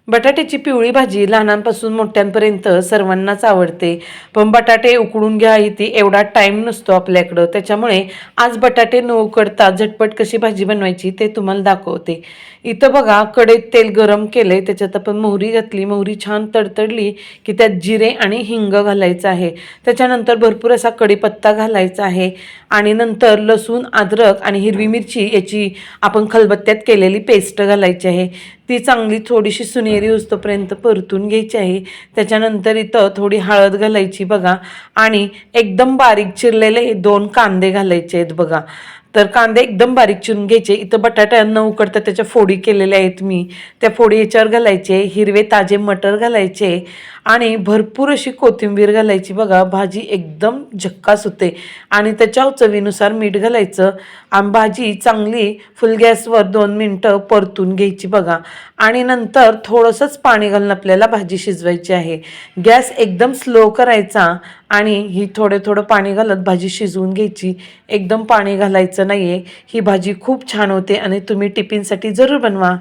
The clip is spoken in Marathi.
बटाट्याची पिवळी भाजी लहानांपासून मोठ्यांपर्यंत सर्वांनाच आवडते. पण बटाटे उकडून घ्या इथे एवढा टाईम नसतो आपल्याकडं. त्याच्यामुळे आज बटाटे न उकडता झटपट कशी भाजी बनवायची ते तुम्हाला दाखवते. इथं बघा कढईत तेल गरम केलंय, त्याच्यात आपण मोहरी घातली. मोहरी छान तडतडली की त्यात जिरे आणि हिंग घालायचं आहे. त्याच्यानंतर भरपूर असा कढीपत्ता घालायचा आहे आणि नंतर लसूण, अद्रक आणि हिरवी मिरची याची आपण खलबत्त्यात केलेली पेस्ट घालायची आहे. ती चांगली थोडीशी सुनेरी होईपर्यंत परतून घ्यायची आहे. त्याच्यानंतर इथं थोडी हळद घालायची बघा आणि एकदम बारीक चिरलेले 2 कांदे घालायचे आहेत बघा. तर कांदे एकदम बारीक चिरून घ्यायचे. इथं बटाटा न उकडता त्याच्या फोडी केलेल्या आहेत मी. त्या फोडी याच्यावर घालायचे. हिरवे ताजे मटर घालायचे आणि भरपूर अशी कोथिंबीर घालायची बघा. भाजी एकदम झक्कास होते आणि त्याच्या चवीनुसार मीठ घालायचं आणि भाजी चांगली फुल गॅसवर 2 मिनटं परतून घ्यायची बघा. आणि नंतर थोडंसंच पाणी घालून आपल्याला भाजी शिजवायची आहे. गॅस एकदम स्लो करायचा आणि ही थोडं पाणी घालत भाजी शिजवून घ्यायची. एकदम पाणी घालायचं नाहीये. ही भाजी खूप छान होते आणि तुम्ही टिफिनसाठी जरूर बनवा.